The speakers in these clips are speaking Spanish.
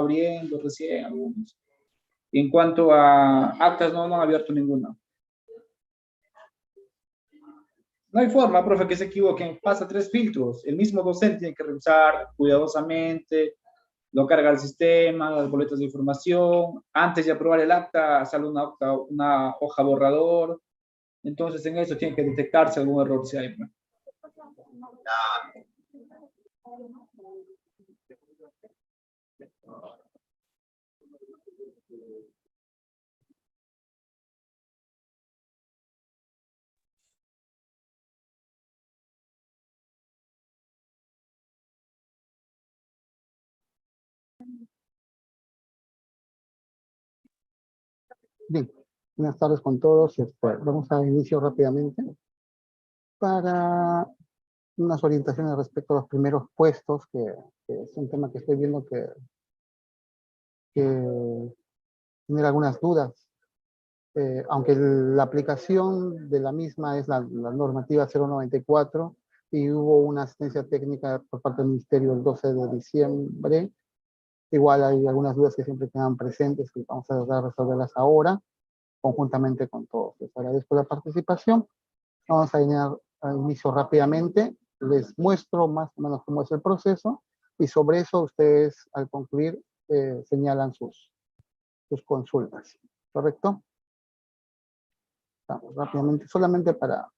abriendo recién algunos. En cuanto a actas, no han abierto ninguna. No hay forma, profe, que se equivoquen. Pasa 3 filtros. El mismo docente tiene que revisar cuidadosamente, lo carga al sistema, las boletas de información. Antes de aprobar el acta, sale una hoja borrador. Entonces, en eso tiene que detectarse algún error si hay. Bien, buenas tardes con todos. Vamos a inicio rápidamente para unas orientaciones respecto a los primeros puestos, que es un tema que estoy viendo que tiene algunas dudas. Aunque la aplicación de la misma es la normativa 094 y hubo una asistencia técnica por parte del Ministerio el 12 de diciembre, igual hay algunas dudas que siempre quedan presentes que vamos a tratar de resolverlas ahora, conjuntamente con todos. Les agradezco la participación. Vamos a inicio rápidamente. Les muestro más o menos cómo es el proceso y sobre eso ustedes al concluir señalan sus consultas. ¿Correcto? Vamos rápidamente, solamente para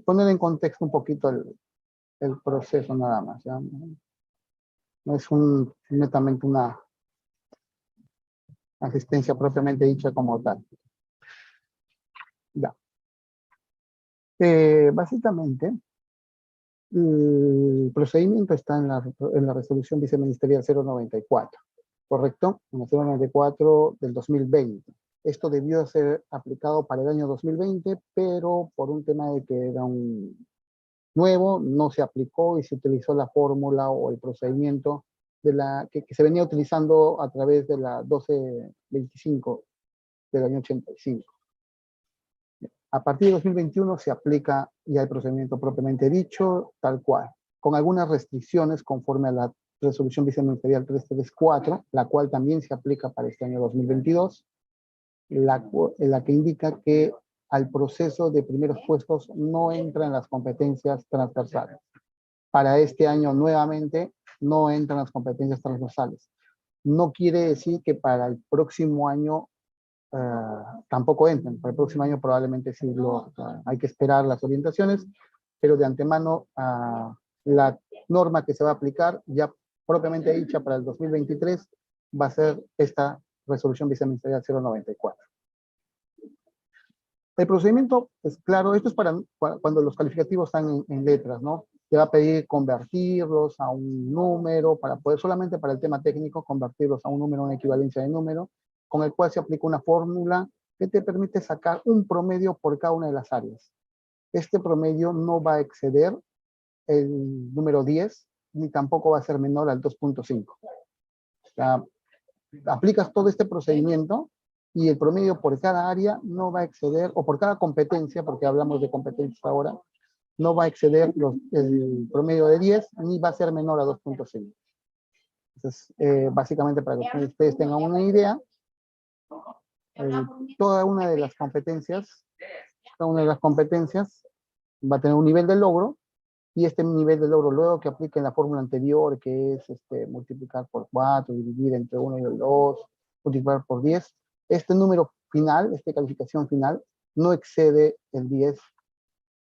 poner en contexto un poquito el proceso nada más. ¿Ya? No es netamente una asistencia propiamente dicha como tal. Ya. Básicamente, el procedimiento está en la resolución viceministerial 094, ¿correcto? En la 094 del 2020. Esto debió ser aplicado para el año 2020, pero por un tema de que era un nuevo, no se aplicó y se utilizó la fórmula o el procedimiento que se venía utilizando a través de la 1225 del año 85. A partir de 2021 se aplica ya el procedimiento propiamente dicho, tal cual, con algunas restricciones conforme a la resolución viceministerial 334, la cual también se aplica para este año 2022, la que indica que al proceso de primeros puestos no entran las competencias transversales. Para este año nuevamente no entran las competencias transversales. No quiere decir que para el próximo año tampoco entren. Para el próximo año probablemente sí hay que esperar las orientaciones, pero de antemano la norma que se va a aplicar, ya propiamente dicha para el 2023, va a ser esta resolución viceministerial 094. El procedimiento es claro, esto es para cuando los calificativos están en letras, ¿no? Te va a pedir convertirlos a un número, solamente para el tema técnico, convertirlos a un número, una equivalencia de número, con el cual se aplica una fórmula que te permite sacar un promedio por cada una de las áreas. Este promedio no va a exceder el número 10, ni tampoco va a ser menor al 2.5. O sea, aplicas todo este procedimiento y el promedio por cada área no va a exceder, o por cada competencia, porque hablamos de competencias ahora, no va a exceder el promedio de 10, ni va a ser menor a 2.5. Entonces, básicamente para que ustedes tengan una idea, cada una de las competencias va a tener un nivel de logro, y este nivel de logro, luego que apliquen la fórmula anterior, que es multiplicar por 4, dividir entre 1 y el 2, multiplicar por 10, este número final, esta calificación final, no excede el 10,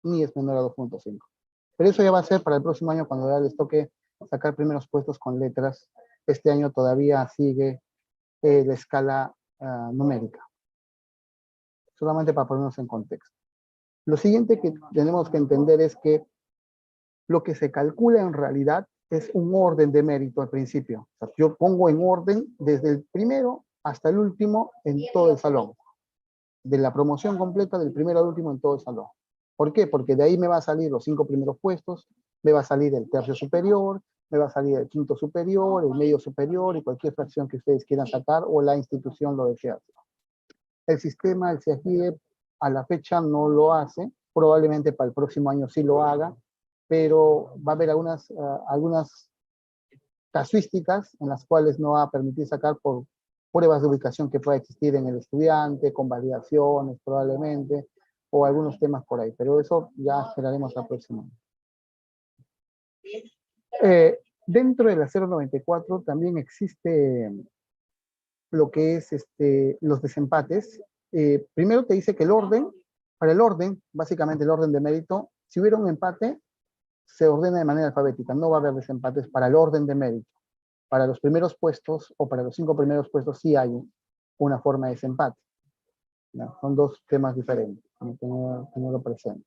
ni es menor a 2.5. Pero eso ya va a ser para el próximo año, cuando ya les toque sacar primeros puestos con letras. Este año todavía sigue la escala numérica. Solamente para ponernos en contexto. Lo siguiente que tenemos que entender es que lo que se calcula en realidad es un orden de mérito al principio. O sea, yo pongo en orden desde el primero hasta el último en todo el salón. De la promoción completa del primero al último en todo el salón. ¿Por qué? Porque de ahí me va a salir los 5 primeros puestos, me va a salir el tercio superior, me va a salir el quinto superior, el medio superior y cualquier fracción que ustedes quieran sacar o la institución lo desea. El sistema, el CIAGIE, a la fecha no lo hace, probablemente para el próximo año sí lo haga, pero va a haber algunas casuísticas en las cuales no va a permitir sacar por pruebas de ubicación que pueda existir en el estudiante, con validaciones probablemente, o algunos temas por ahí, pero eso ya esperaremos la próxima. Dentro de la 094 también existe lo que es los desempates. Primero te dice que el orden, para el orden, básicamente el orden de mérito, si hubiera un empate, se ordena de manera alfabética, no va a haber desempates para el orden de mérito. Para los primeros puestos o para los 5 primeros puestos sí hay una forma de desempate. ¿No? Son dos temas diferentes, tenerlo presente.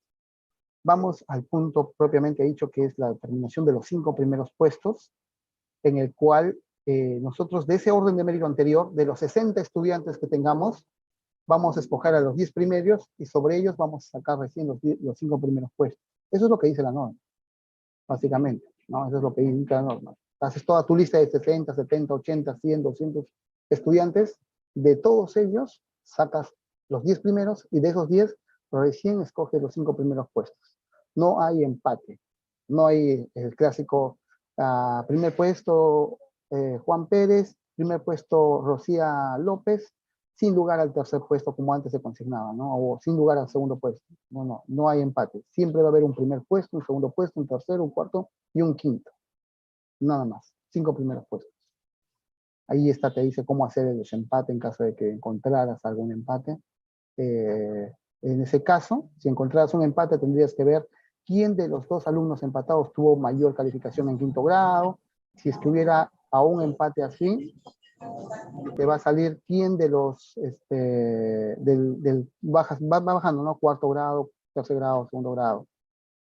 Vamos al punto propiamente dicho, que es la determinación de los 5 primeros puestos, en el cual nosotros de ese orden de mérito anterior, de los 60 estudiantes que tengamos, vamos a escoger a los 10 primeros y sobre ellos vamos a sacar recién los 5 primeros puestos. Eso es lo que dice la norma, básicamente, ¿no? Eso es lo que indica la norma. Haces toda tu lista de 60, 70, 80, 100, 200 estudiantes, de todos ellos sacas los 10 primeros y de esos 10 recién escoges los 5 primeros puestos. No hay empate, no hay el clásico primer puesto Juan Pérez, primer puesto Rocía López, sin lugar al tercer puesto como antes se consignaba, ¿no? O sin lugar al segundo puesto. No hay empate. Siempre va a haber un primer puesto, un segundo puesto, un tercero, un cuarto y un quinto. Nada más. 5 primeros puestos. Ahí está, te dice cómo hacer el desempate en caso de que encontraras algún empate. En ese caso, si encontraras un empate, tendrías que ver quién de los 2 alumnos empatados tuvo mayor calificación en 5º grado. Si es que hubiera a un empate así, te va a salir quién de los, va bajando, ¿no? 4º grado, 3er grado, 2º grado.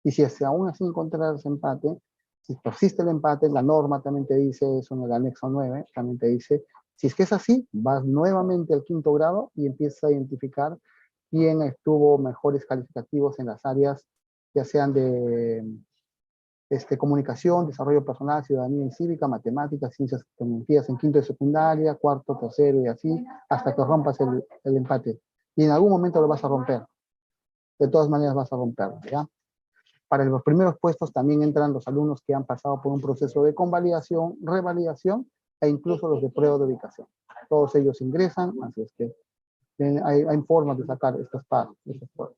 Y si aún así encontraras empate, si persiste el empate, la norma también te dice eso en el anexo 9, también te dice, si es que es así, vas nuevamente al 5º grado y empiezas a identificar quién tuvo mejores calificativos en las áreas, ya sean de comunicación, desarrollo personal, ciudadanía y cívica, matemáticas, ciencias tecnologías en 5º de secundaria, 4º, 3º y así, hasta que rompas el empate. Y en algún momento lo vas a romper. De todas maneras vas a romperlo, ¿ya? Para los primeros puestos también entran los alumnos que han pasado por un proceso de convalidación, revalidación e incluso los de prueba de ubicación. Todos ellos ingresan, así es que hay formas de sacar estas partes,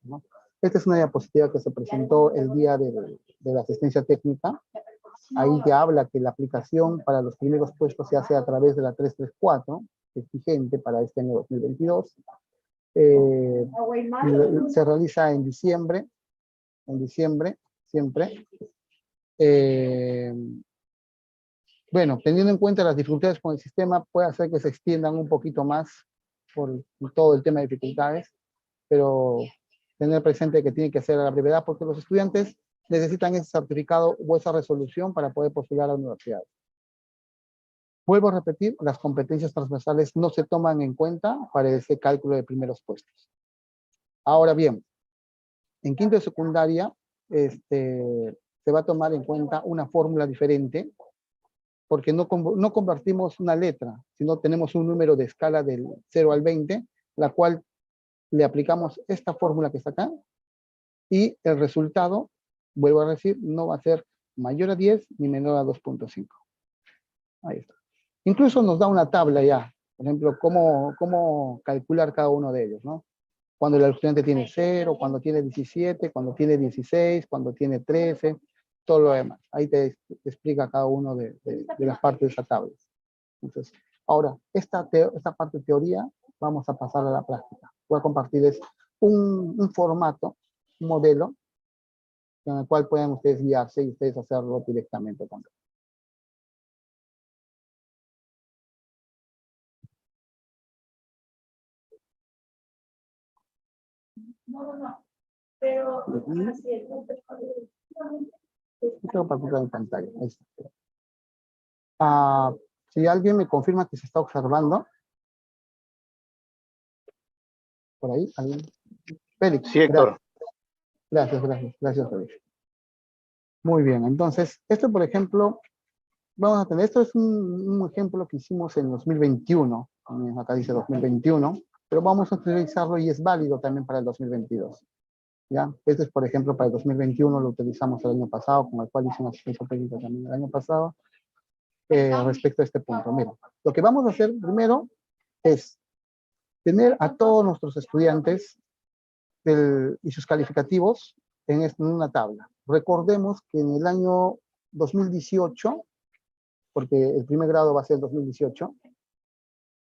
¿no? Esta es una diapositiva que se presentó el día de la asistencia técnica. Ahí te habla que la aplicación para los primeros puestos se hace a través de la 334, que es vigente para este año 2022. Se realiza en diciembre, siempre. Bueno, teniendo en cuenta las dificultades con el sistema, puede hacer que se extiendan un poquito más por todo el tema de dificultades, pero tener presente que tiene que ser a la brevedad porque los estudiantes necesitan ese certificado o esa resolución para poder postular a la universidad. Vuelvo a repetir, las competencias transversales no se toman en cuenta para ese cálculo de primeros puestos. Ahora bien, en 5º de secundaria se va a tomar en cuenta una fórmula diferente porque no convertimos una letra, sino tenemos un número de escala del 0 al 20, la cual le aplicamos esta fórmula que está acá, y el resultado, vuelvo a decir, no va a ser mayor a 10 ni menor a 2.5. Ahí está. Incluso nos da una tabla ya, por ejemplo, cómo calcular cada uno de ellos, ¿no? Cuando el estudiante tiene 0, cuando tiene 17, cuando tiene 16, cuando tiene 13, todo lo demás. Ahí te explica cada uno de las partes de esa tabla. Entonces, ahora, esta parte de teoría, vamos a pasar a la práctica. Voy a compartirles un formato, un modelo, en el cual puedan ustedes guiarse y ustedes hacerlo directamente también. No. Pero tengo partida en pantalla. Si alguien me confirma que se está observando. Por ahí, ¿alguien? Félix. Sí, Héctor. Gracias, Félix. Muy bien, entonces, esto por ejemplo, vamos a tener, esto es un ejemplo que hicimos en 2021, acá dice 2021, pero vamos a utilizarlo y es válido también para el 2022. ¿Ya? Este es, por ejemplo, para el 2021, lo utilizamos el año pasado, con el cual hice una asistencia técnica también el año pasado. respecto a este punto. Mira, lo que vamos a hacer primero es tener a todos nuestros estudiantes y sus calificativos en una tabla. Recordemos que en el año 2018, porque el primer grado va a ser el 2018,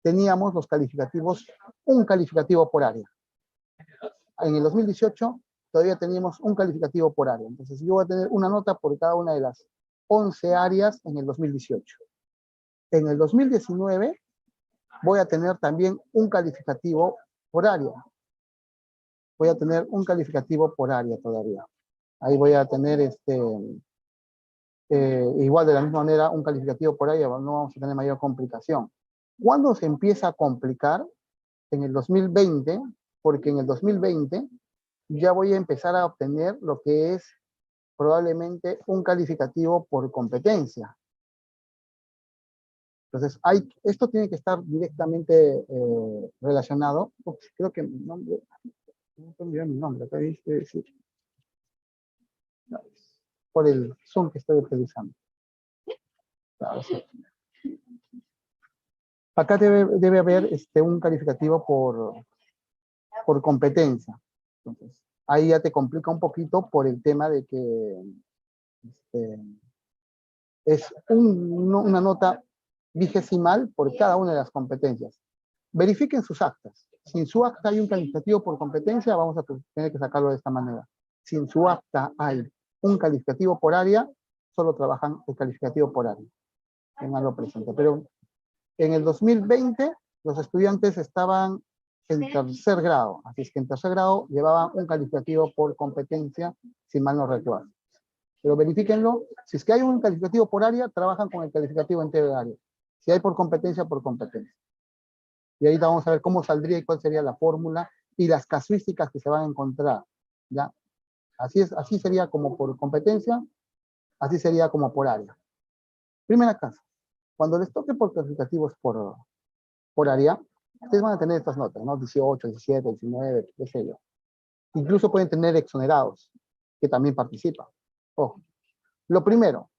teníamos los calificativos, un calificativo por área. En el 2018 todavía teníamos un calificativo por área. Entonces yo voy a tener una nota por cada una de las 11 áreas en el 2018. En el 2019 voy a tener también un calificativo por área. Voy a tener un calificativo por área todavía. Ahí voy a tener igual de la misma manera un calificativo por área, no vamos a tener mayor complicación. ¿Cuándo se empieza a complicar? En el 2020, porque en el 2020 ya voy a empezar a obtener lo que es probablemente un calificativo por competencia. Entonces, esto tiene que estar directamente relacionado. Ups, creo que mi nombre, no puedo olvidar mi nombre, acá dice, sí. No, por el Zoom que estoy utilizando. Claro, sí. Acá debe haber un calificativo por competencia. Entonces, ahí ya te complica un poquito por el tema de que es una nota vigesimal por cada una de las competencias. Verifiquen sus actas. Si en su acta hay un calificativo por competencia, vamos a tener que sacarlo de esta manera. Si en su acta hay un calificativo por área, solo trabajan el calificativo por área. Tenganlo presente. Pero en el 2020, los estudiantes estaban en tercer grado. Así es que en tercer grado llevaban un calificativo por competencia, si mal no recuerdo. Pero verifíquenlo. Si es que hay un calificativo por área, trabajan con el calificativo entero de área. Si hay por competencia, por competencia. Y ahí vamos a ver cómo saldría y cuál sería la fórmula y las casuísticas que se van a encontrar. ¿Ya? Así sería como por competencia, así sería como por área. Primera caso. Cuando les toque por calificativos por área, ustedes van a tener estas notas, ¿no? 18, 17, 19, qué sé yo. Incluso pueden tener exonerados, que también participan. Ojo. Lo primero,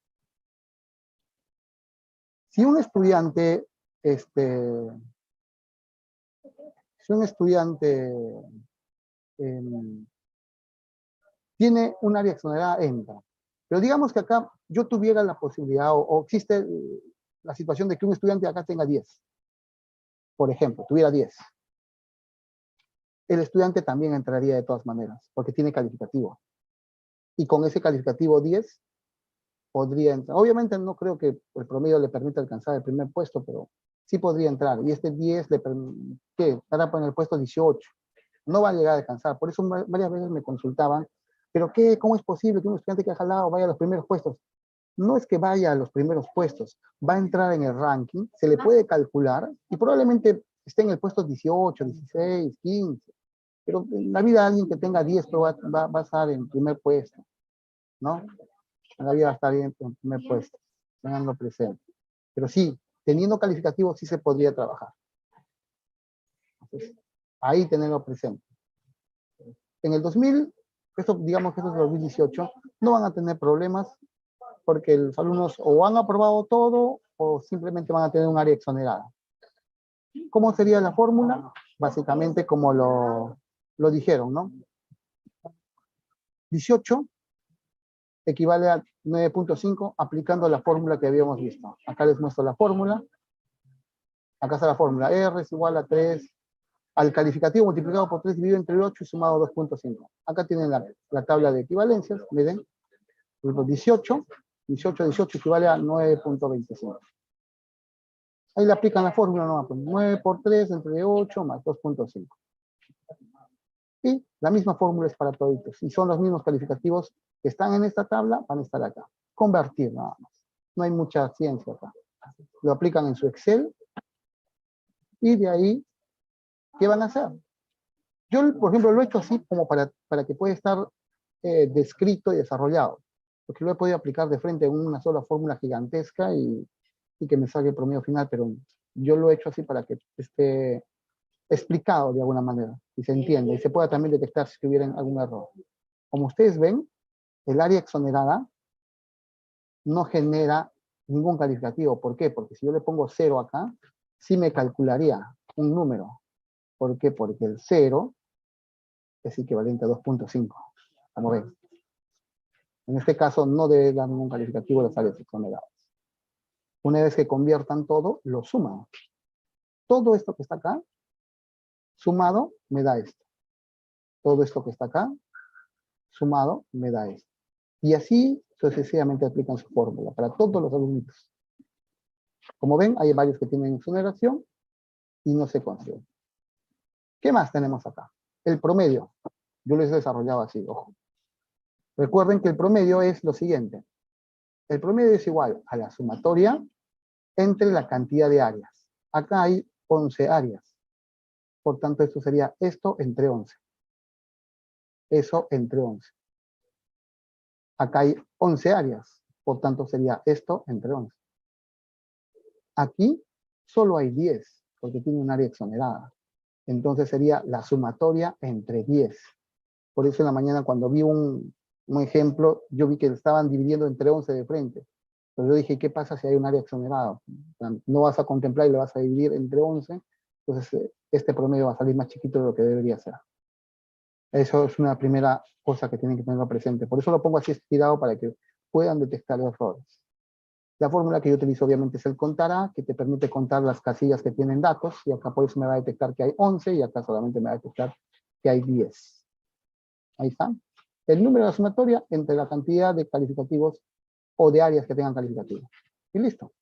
si un estudiante, tiene un área exonerada, entra. Pero digamos que acá yo tuviera la posibilidad, o existe la situación de que un estudiante acá tenga 10. Por ejemplo, tuviera 10. El estudiante también entraría de todas maneras, porque tiene calificativo. Y con ese calificativo 10, podría entrar. Obviamente no creo que el promedio le permita alcanzar el primer puesto, pero sí podría entrar. Y este 10 estará en el puesto 18. No va a llegar a alcanzar. Por eso varias veces me consultaban, ¿pero qué? ¿Cómo es posible que un estudiante que ha jalado vaya a los primeros puestos? No es que vaya a los primeros puestos, va a entrar en el ranking, se le puede calcular y probablemente esté en el puesto 18, 16, 15. Pero en la vida alguien que tenga 10 va a estar en primer puesto, ¿no? En la vida va a estar en primer puesto, tenganlo presente. Pero sí, teniendo calificativo sí se podría trabajar. Entonces, ahí tenerlo presente. En el 2000, digamos que esto es el 2018, no van a tener problemas porque los alumnos o han aprobado todo o simplemente van a tener un área exonerada. ¿Cómo sería la fórmula? Básicamente como lo dijeron, ¿no? 18 equivale a 9.5 aplicando la fórmula que habíamos visto. Acá les muestro la fórmula. Acá está la fórmula. R es igual a 3 al calificativo multiplicado por 3 dividido entre 8 y sumado 2.5. Acá tienen la tabla de equivalencias. Miren. 18 equivale a 9.25. Ahí le aplican la fórmula, ¿no? 9 por 3 entre 8 más 2.5. Y la misma fórmula es para toditos. Y son los mismos calificativos que están en esta tabla, van a estar acá. Convertir nada más. No hay mucha ciencia acá. Lo aplican en su Excel. Y de ahí, ¿qué van a hacer? Yo, por ejemplo, lo he hecho así como para que pueda estar descrito y desarrollado. Porque lo he podido aplicar de frente en una sola fórmula gigantesca y que me salga el promedio final, pero yo lo he hecho así para que esté explicado de alguna manera y se entienda y se pueda también detectar si hubiera algún error. Como ustedes ven, el área exonerada no genera ningún calificativo. ¿Por qué? Porque si yo le pongo 0 acá, sí me calcularía un número. ¿Por qué? Porque el 0 es equivalente a 2.5. Como ven. En este caso no debe dar ningún calificativo las áreas exoneradas. Una vez que conviertan todo, lo suman. Todo esto que está acá, sumado, me da esto. Todo esto que está acá, sumado, me da esto. Y así sucesivamente aplican su fórmula para todos los alumnitos. Como ven, hay varios que tienen exoneración y no se consiguen. ¿Qué más tenemos acá? El promedio. Yo les he desarrollado así, ojo. Recuerden que el promedio es lo siguiente. El promedio es igual a la sumatoria entre la cantidad de áreas. Acá hay 11 áreas. Por tanto, esto sería esto entre 11. Eso entre 11. Acá hay 11 áreas. Por tanto, sería esto entre 11. Aquí solo hay 10, porque tiene un área exonerada. Entonces sería la sumatoria entre 10. Por eso en la mañana cuando vi un ejemplo, yo vi que estaban dividiendo entre 11 de frente. Pero yo dije, ¿qué pasa si hay un área exonerada? No vas a contemplar y lo vas a dividir entre 11, entonces este promedio va a salir más chiquito de lo que debería ser. Eso es una primera cosa que tienen que tenerlo presente. Por eso lo pongo así estirado para que puedan detectar errores. La fórmula que yo utilizo obviamente es el contar A, que te permite contar las casillas que tienen datos, y acá por eso me va a detectar que hay 11, y acá solamente me va a detectar que hay 10. Ahí está. El número de la sumatoria entre la cantidad de calificativos o de áreas que tengan calificativos. Y listo.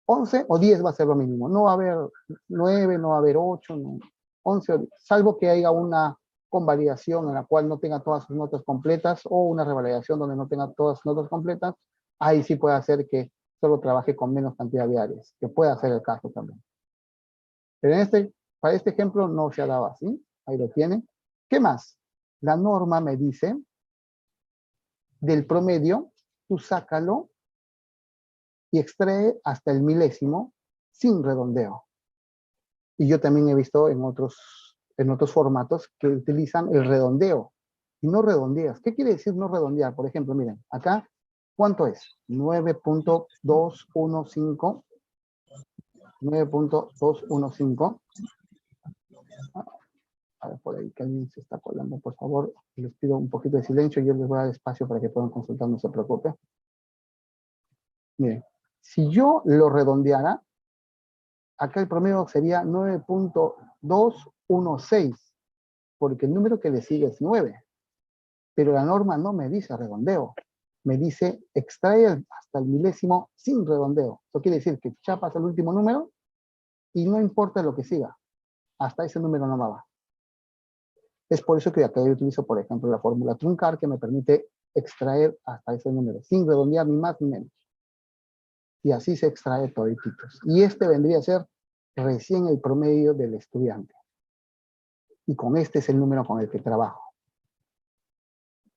11 o 10 va a ser lo mínimo. No va a haber 9, no va a haber 8, no. 11 o 10. Salvo que haya una convalidación en la cual no tenga todas sus notas completas o una revalidación donde no tenga todas sus notas completas. Ahí sí puede hacer que solo trabaje con menos cantidad de áreas, que puede ser el caso también. Pero para este ejemplo no se ha dado así. Ahí lo tienen. ¿Qué más? La norma me dice, del promedio, tú sácalo y extrae hasta el milésimo sin redondeo. Y yo también he visto en otros formatos que utilizan el redondeo y no redondeas. ¿Qué quiere decir no redondear? Por ejemplo, miren, acá, ¿cuánto es? 9.215. 9.215. A ver, por ahí que alguien se está colando, por favor. Les pido un poquito de silencio, yo les voy a dar espacio para que puedan consultar, no se preocupe. Miren, si yo lo redondeara, acá el promedio sería 9.216, porque el número que le sigue es 9. Pero la norma no me dice redondeo. Me dice extrae hasta el milésimo sin redondeo. Eso quiere decir que chapas el último número y no importa lo que siga. Hasta ese número no va. Es por eso que acá yo utilizo, por ejemplo, la fórmula truncar, que me permite extraer hasta ese número, sin redondear ni más ni menos. Y así se extrae todititos. Y este vendría a ser recién el promedio del estudiante. Y con este es el número con el que trabajo.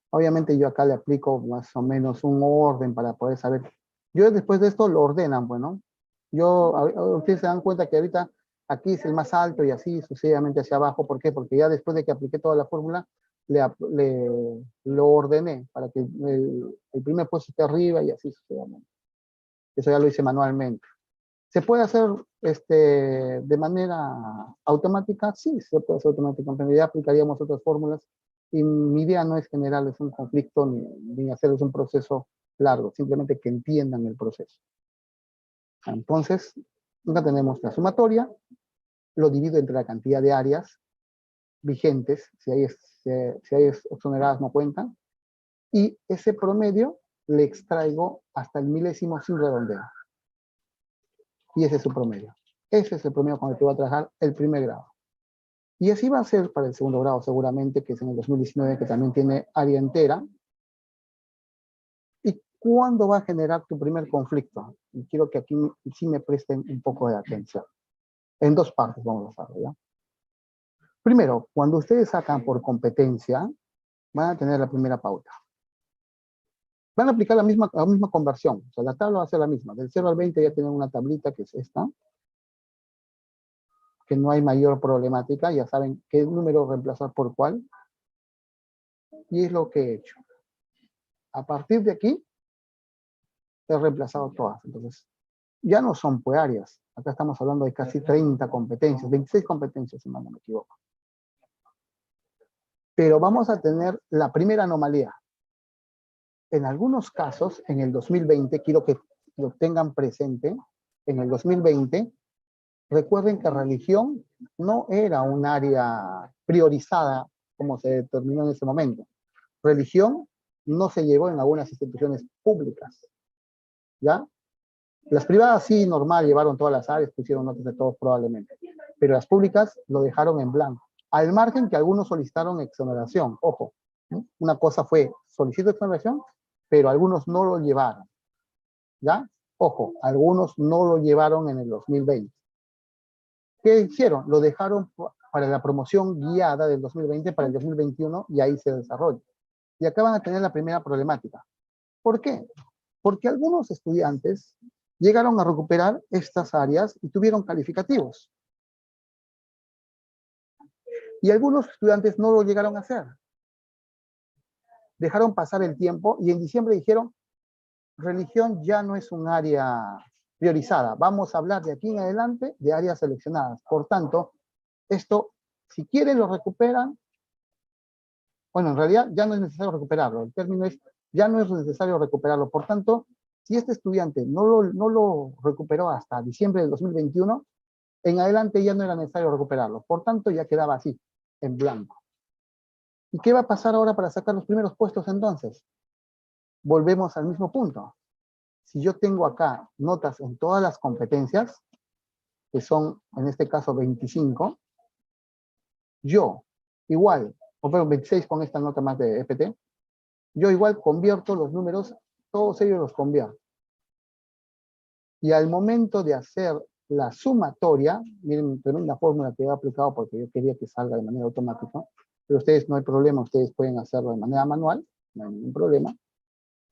Obviamente yo acá le aplico más o menos un orden para poder saber. Yo después de esto lo ordenan, bueno. Ustedes se dan cuenta que ahorita aquí es el más alto y así sucesivamente hacia abajo. ¿Por qué? Porque ya después de que apliqué toda la fórmula, lo ordené para que el primer puesto esté arriba y así sucesivamente. Eso ya lo hice manualmente. ¿Se puede hacer de manera automática? Sí, se puede hacer automáticamente. En realidad aplicaríamos otras fórmulas y mi idea no es generarles un conflicto ni hacerles un proceso largo, simplemente que entiendan el proceso. Entonces, acá tenemos la sumatoria, lo divido entre la cantidad de áreas vigentes, si hay exoneradas no cuentan, y ese promedio le extraigo hasta el milésimo sin redondeo. Y ese es su promedio. Ese es el promedio con el que voy a trabajar el primer grado. Y así va a ser para el segundo grado seguramente, que es en el 2019, que también tiene área entera. ¿Y cuándo va a generar tu primer conflicto? Y quiero que aquí sí me presten un poco de atención. En dos partes vamos a hacerlo, ¿ya? Primero, cuando ustedes sacan por competencia, van a tener la primera pauta. Van a aplicar la misma conversión. O sea, la tabla va a ser la misma. Del 0 al 20 ya tienen una tablita que es esta, que no hay mayor problemática. Ya saben qué número reemplazar por cuál. Y es lo que he hecho. A partir de aquí, he reemplazado todas. Entonces, ya no son áreas. Acá estamos hablando de casi 30 competencias, 26 competencias, si mal no me equivoco. Pero vamos a tener la primera anomalía. En algunos casos, en el 2020, quiero que lo tengan presente, en el 2020, recuerden que religión no era un área priorizada como se determinó en ese momento. Religión no se llevó en algunas instituciones públicas, ¿ya? Las privadas sí, normal, llevaron todas las áreas, pusieron notas de todos probablemente, pero las públicas lo dejaron en blanco, al margen que algunos solicitaron exoneración. Ojo, ¿no? Una cosa fue solicito exoneración, pero algunos no lo llevaron, ¿ya? Ojo, algunos no lo llevaron en el 2020. ¿Qué hicieron? Lo dejaron para la promoción guiada del 2020 para el 2021 y ahí se desarrolla. Y acá van a tener la primera problemática. ¿Por qué? Porque algunos estudiantes llegaron a recuperar estas áreas y tuvieron calificativos. Y algunos estudiantes no lo llegaron a hacer. Dejaron pasar el tiempo y en diciembre dijeron, religión ya no es un área priorizada. Vamos a hablar de aquí en adelante de áreas seleccionadas. Por tanto, esto, si quieren lo recuperan. Bueno, en realidad ya no es necesario recuperarlo. El término es, ya no es necesario recuperarlo. Por tanto, si este estudiante no lo recuperó hasta diciembre del 2021, en adelante ya no era necesario recuperarlo. Por tanto, ya quedaba así, en blanco. ¿Y qué va a pasar ahora para sacar los primeros puestos entonces? Volvemos al mismo punto. Si yo tengo acá notas en todas las competencias, que son en este caso 25, yo igual, o perdón, 26 con esta nota más de EPT, yo igual convierto los números, todos ellos los convierto. Y al momento de hacer la sumatoria, miren, tengo una fórmula que he aplicado porque yo quería que salga de manera automática, pero ustedes no hay problema, ustedes pueden hacerlo de manera manual, no hay ningún problema.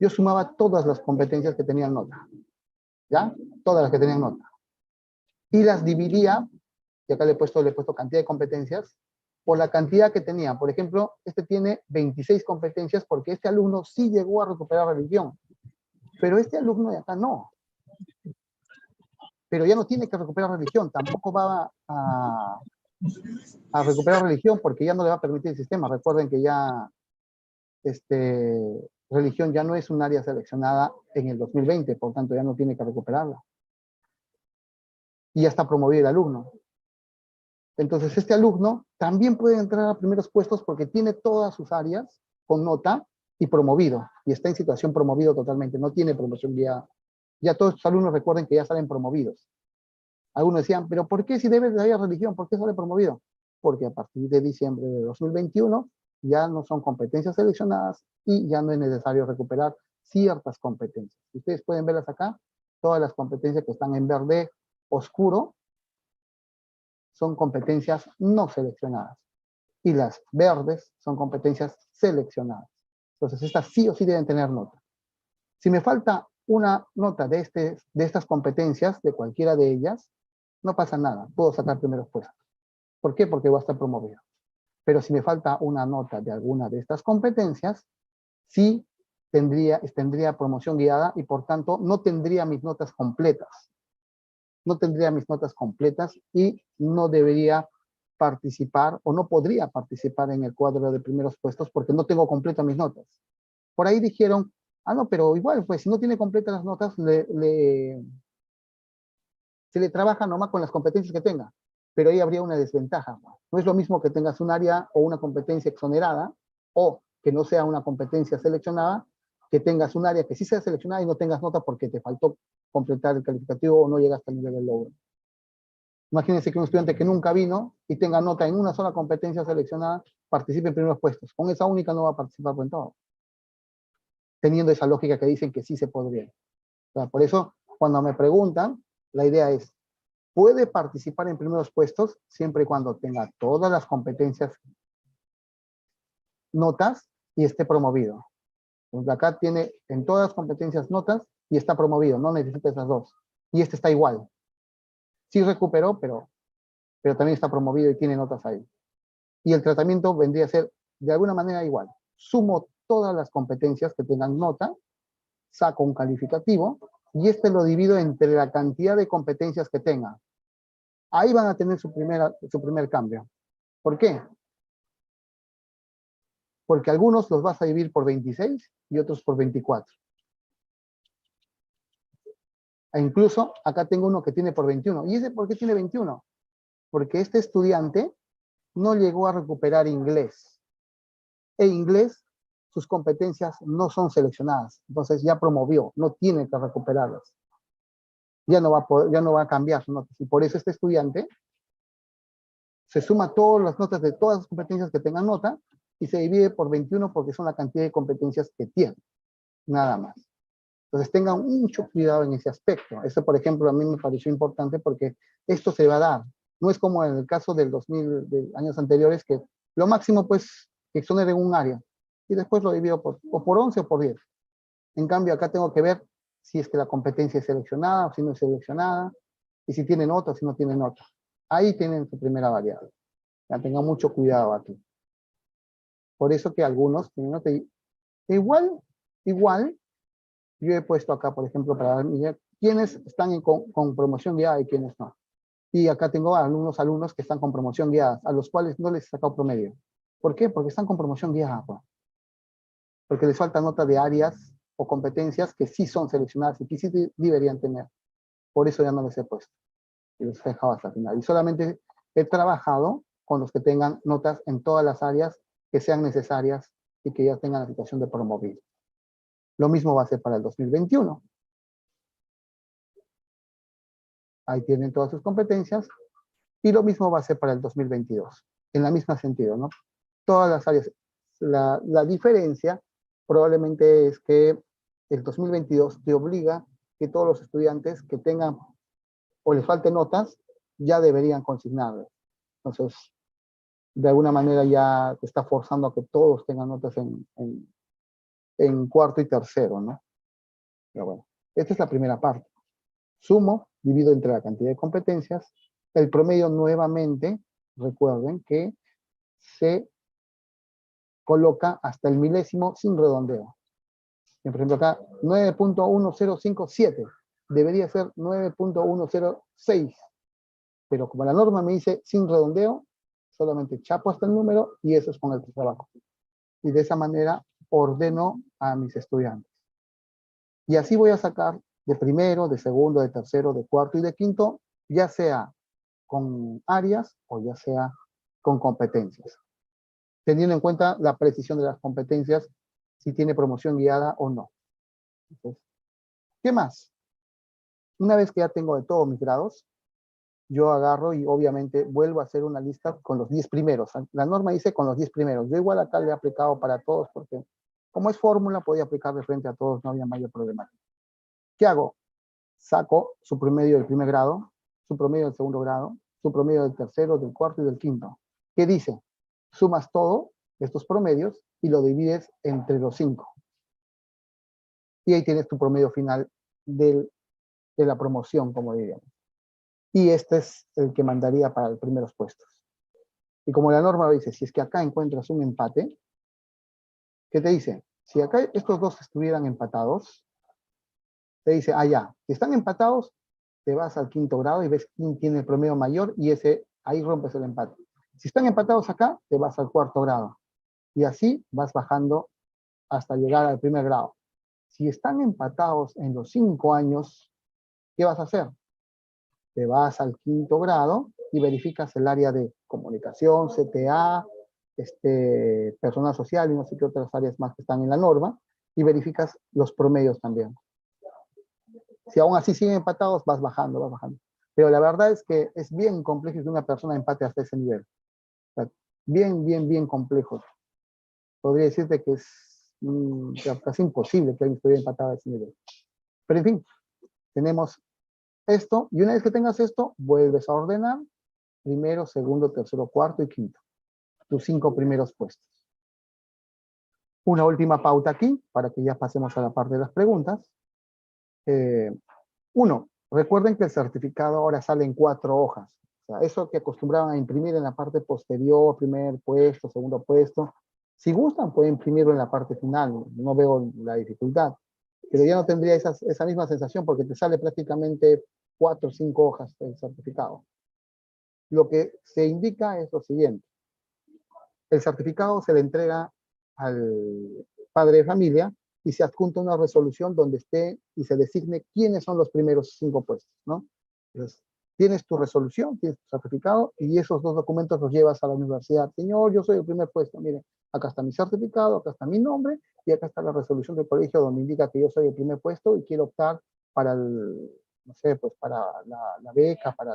Yo sumaba todas las competencias que tenían nota, ¿ya? Todas las que tenían nota. Y las dividía, y acá le he puesto cantidad de competencias, por la cantidad que tenía. Por ejemplo, este tiene 26 competencias porque este alumno sí llegó a recuperar religión, pero este alumno de acá no. Pero ya no tiene que recuperar religión, tampoco va a recuperar religión porque ya no le va a permitir el sistema. Recuerden que ya religión ya no es un área seleccionada en el 2020, por tanto ya no tiene que recuperarla. Y ya está promovido el alumno. Entonces este alumno también puede entrar a primeros puestos porque tiene todas sus áreas con nota y promovido. Y está en situación promovido totalmente, no tiene promoción guiada. Ya todos los alumnos recuerden que ya salen promovidos. Algunos decían, pero ¿por qué si debes de haber religión? ¿Por qué sale promovido? Porque a partir de diciembre de 2021 ya no son competencias seleccionadas y ya no es necesario recuperar ciertas competencias. Ustedes pueden verlas acá, todas las competencias que están en verde oscuro son competencias no seleccionadas y las verdes son competencias seleccionadas. Entonces estas sí o sí deben tener nota. Si me falta una nota de estas competencias, de cualquiera de ellas, no pasa nada, puedo sacar primeros puestos. ¿Por qué? Porque va a estar promovido. Pero si me falta una nota de alguna de estas competencias, sí tendría promoción guiada y por tanto no tendría mis notas completas. No tendría mis notas completas y no debería participar o no podría participar en el cuadro de primeros puestos porque no tengo completas mis notas. Por ahí dijeron, no, pero igual, pues si no tiene completas las notas, se le trabaja nomás con las competencias que tenga, pero ahí habría una desventaja. No es lo mismo que tengas un área o una competencia exonerada, o que no sea una competencia seleccionada, que tengas un área que sí sea seleccionada y no tengas nota porque te faltó completar el calificativo o no llegaste al nivel del logro. Imagínense que un estudiante que nunca vino y tenga nota en una sola competencia seleccionada, participe en primeros puestos. Con esa única no va a participar en todo. Teniendo esa lógica que dicen que sí se podría. O sea, por eso, cuando me preguntan, la idea es, puede participar en primeros puestos siempre y cuando tenga todas las competencias, notas y esté promovido. Entonces acá tiene en todas las competencias notas y está promovido, no necesita esas dos. Y este está igual. Sí recuperó, pero también está promovido y tiene notas ahí. Y el tratamiento vendría a ser de alguna manera igual. Sumo todas las competencias que tengan nota, saco un calificativo y lo divido entre la cantidad de competencias que tenga. Ahí van a tener su primer cambio. ¿Por qué? Porque algunos los vas a dividir por 26 y otros por 24. E incluso acá tengo uno que tiene por 21. ¿Y ese por qué tiene 21? Porque este estudiante no llegó a recuperar inglés. E inglés, sus competencias no son seleccionadas. Entonces ya promovió, no tiene que recuperarlas. Ya no va a cambiar sus notas. Y por eso este estudiante se suma todas las notas de todas las competencias que tengan nota y se divide por 21 porque son la cantidad de competencias que tiene. Nada más. Entonces tengan mucho cuidado en ese aspecto. Eso, por ejemplo, a mí me pareció importante porque esto se va a dar. No es como en el caso del 2000, de años anteriores, que lo máximo, pues, que exonere un área. Y después lo divido o por 11 o por 10. En cambio, acá tengo que ver si es que la competencia es seleccionada o si no es seleccionada, y si tiene nota o si no tiene nota. Ahí tienen su primera variable. Ya tengan mucho cuidado aquí. Por eso que algunos tienen nota. Igual, yo he puesto acá, por ejemplo, para ver quiénes están con promoción guiada y quiénes no. Y acá tengo alumnos que están con promoción guiada, a los cuales no les he sacado promedio. ¿Por qué? Porque están con promoción guiada. Pues. Porque les falta nota de áreas o competencias que sí son seleccionadas y que sí deberían tener. Por eso ya no les he puesto. Y los he dejado hasta el final. Y solamente he trabajado con los que tengan notas en todas las áreas que sean necesarias y que ya tengan la situación de promovido. Lo mismo va a ser para el 2021. Ahí tienen todas sus competencias. Y lo mismo va a ser para el 2022. En la misma sentido, ¿no? Todas las áreas. La diferencia probablemente es que el 2022 te obliga que todos los estudiantes que tengan o les falten notas, ya deberían consignarlas. Entonces, de alguna manera ya te está forzando a que todos tengan notas en cuarto y tercero, ¿no? Pero bueno, esta es la primera parte. Sumo, divido entre la cantidad de competencias. El promedio nuevamente, recuerden que se coloca hasta el milésimo sin redondeo. Por ejemplo, acá 9.1057 debería ser 9.106. Pero como la norma me dice sin redondeo, solamente chapo hasta el número y eso es con el que trabajo. Y de esa manera ordeno a mis estudiantes. Y así voy a sacar de primero, de segundo, de tercero, de cuarto y de quinto, ya sea con áreas o ya sea con competencias. Teniendo en cuenta la precisión de las competencias, si tiene promoción guiada o no. Entonces, ¿qué más? Una vez que ya tengo de todos mis grados, yo agarro y obviamente vuelvo a hacer una lista con los 10 primeros. La norma dice con los 10 primeros. Yo igual acá le he aplicado para todos porque como es fórmula, podía aplicar de frente a todos, no había mayor problema. ¿Qué hago? Saco su promedio del primer grado, su promedio del segundo grado, su promedio del tercero, del cuarto y del quinto. ¿Qué dice? Sumas todo, estos promedios, y lo divides entre los 5. Y ahí tienes tu promedio final de la promoción, como diríamos. Y este es el que mandaría para los primeros puestos. Y como la norma dice, si es que acá encuentras un empate, ¿qué te dice? Si acá estos dos estuvieran empatados, te dice, ya, si están empatados, te vas al quinto grado y ves quién tiene el promedio mayor y ahí rompes el empate. Si están empatados acá, te vas al cuarto grado. Y así vas bajando hasta llegar al primer grado. Si están empatados en los 5 años, ¿qué vas a hacer? Te vas al quinto grado y verificas el área de comunicación, CTA, personal social y no sé qué otras áreas más que están en la norma, y verificas los promedios también. Si aún así siguen empatados, vas bajando, vas bajando. Pero la verdad es que es bien complejo que una persona empate hasta ese nivel. O sea, bien complejo. Podría decirte que es casi imposible que alguien estuviera empatado a ese nivel. Pero en fin, tenemos esto, y una vez que tengas esto, vuelves a ordenar primero, segundo, tercero, cuarto y quinto. Tus 5 primeros puestos. Una última pauta aquí, para que ya pasemos a la parte de las preguntas. 1. Recuerden que el certificado ahora sale en 4 hojas. O sea, eso que acostumbraban a imprimir en la parte posterior, primer puesto, segundo puesto. Si gustan, pueden imprimirlo en la parte final. No veo la dificultad. pero ya no tendría esa misma sensación porque te sale prácticamente 4 o 5 hojas del certificado. Lo que se indica es lo siguiente. El certificado se le entrega al padre de familia y se adjunta una resolución donde esté y se designe quiénes son los primeros 5 puestos, ¿no? Entonces, tienes tu resolución, tienes tu certificado y esos 2 documentos los llevas a la universidad. Señor, yo soy el primer puesto, mire, acá está mi certificado, acá está mi nombre y acá está la resolución del colegio donde indica que yo soy el primer puesto y quiero optar para no sé, pues para la beca, para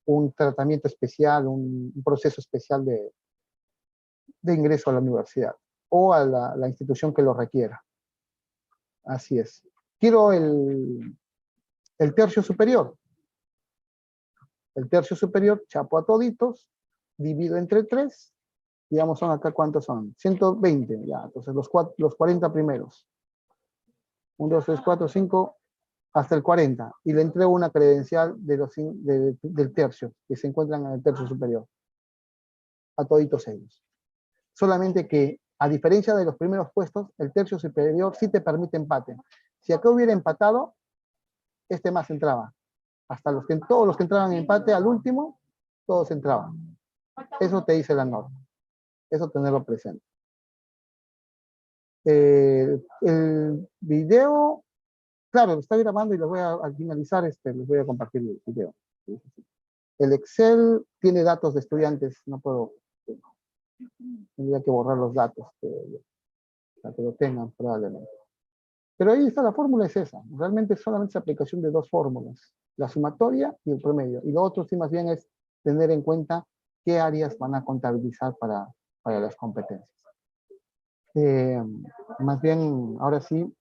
un tratamiento especial, un proceso especial de ingreso a la universidad o a la institución que lo requiera. Así es. Quiero el tercio superior. El tercio superior, chapo a toditos, divido entre 3, digamos, son acá, ¿cuántos son? 120, ya, entonces los 40 primeros. 1, 2, 3, 4, 5, hasta el 40. Y le entrego una credencial del tercio, que se encuentran en el tercio superior. A toditos ellos. Solamente que, a diferencia de los primeros puestos, el tercio superior sí te permite empate. Si acá hubiera empatado, este más entraba. Hasta todos los que entraban en empate al último, todos entraban. Eso te dice la norma. Eso tenerlo presente. El video, claro, lo está grabando y lo voy al finalizar, les voy a compartir el video. El Excel tiene datos de estudiantes, no puedo, tendría que borrar los datos para que lo tengan probablemente. Pero ahí está, la fórmula es esa. Realmente solamente es aplicación de 2 fórmulas, la sumatoria y el promedio. Y lo otro sí más bien es tener en cuenta qué áreas van a contabilizar para las competencias. Más bien, ahora sí,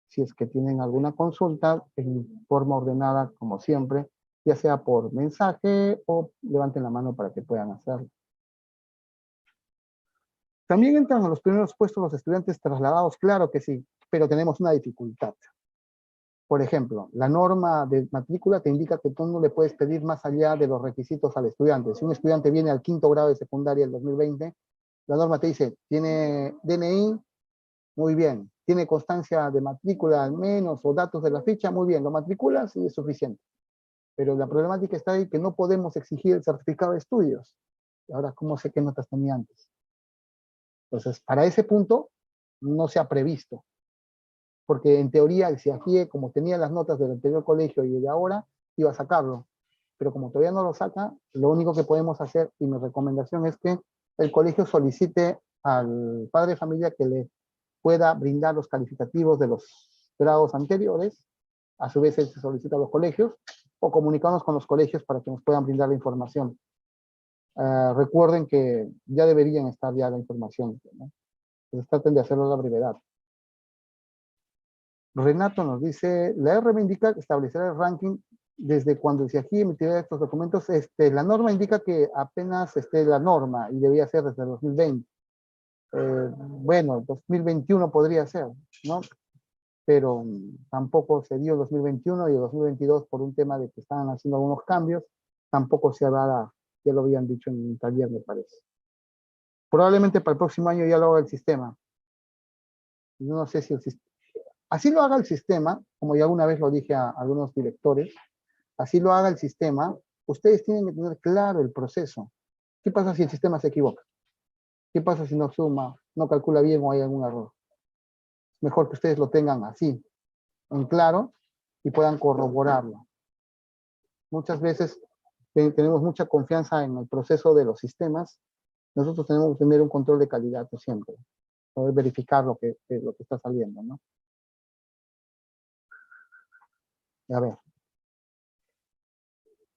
si es que tienen alguna consulta, en forma ordenada, como siempre, ya sea por mensaje o levanten la mano para que puedan hacerlo. ¿También entran a los primeros puestos los estudiantes trasladados? Claro que sí, pero tenemos una dificultad. Por ejemplo, la norma de matrícula te indica que tú no le puedes pedir más allá de los requisitos al estudiante. Si un estudiante viene al 5º grado de secundaria el 2020, la norma te dice, ¿tiene DNI? Muy bien. ¿Tiene constancia de matrícula al menos o datos de la ficha? Muy bien. Lo matriculas y es suficiente. Pero la problemática está ahí que no podemos exigir el certificado de estudios. Y ahora, ¿cómo sé qué notas tenía antes? Entonces, para ese punto, no se ha previsto. Porque en teoría el CIAGIE, como tenía las notas del anterior colegio y de ahora, iba a sacarlo. Pero como todavía no lo saca, lo único que podemos hacer, y mi recomendación es que el colegio solicite al padre de familia que le pueda brindar los calificativos de los grados anteriores, a su vez se solicita a los colegios, o comunicarnos con los colegios para que nos puedan brindar la información. Recuerden que ya deberían estar ya la información, ¿no? Entonces traten de hacerlo a la brevedad. Renato nos dice, la R me indica establecer el ranking desde cuando se aquí emitirá estos documentos. La norma indica que apenas esté la norma y debía ser desde el 2020. Bueno, 2021 podría ser, ¿no? Pero tampoco se dio el 2021 y el 2022 por un tema de que estaban haciendo algunos cambios, tampoco se hará, ya lo habían dicho en un taller, me parece. Probablemente para el próximo año ya lo haga el sistema. No sé si el sistema, así lo haga el sistema, como ya alguna vez lo dije a algunos directores, así lo haga el sistema, ustedes tienen que tener claro el proceso. ¿Qué pasa si el sistema se equivoca? ¿Qué pasa si no suma, no calcula bien o hay algún error? Mejor que ustedes lo tengan así, en claro, y puedan corroborarlo. Muchas veces tenemos mucha confianza en el proceso de los sistemas. Nosotros tenemos que tener un control de calidad siempre, poder verificar lo que está saliendo, ¿no? A ver.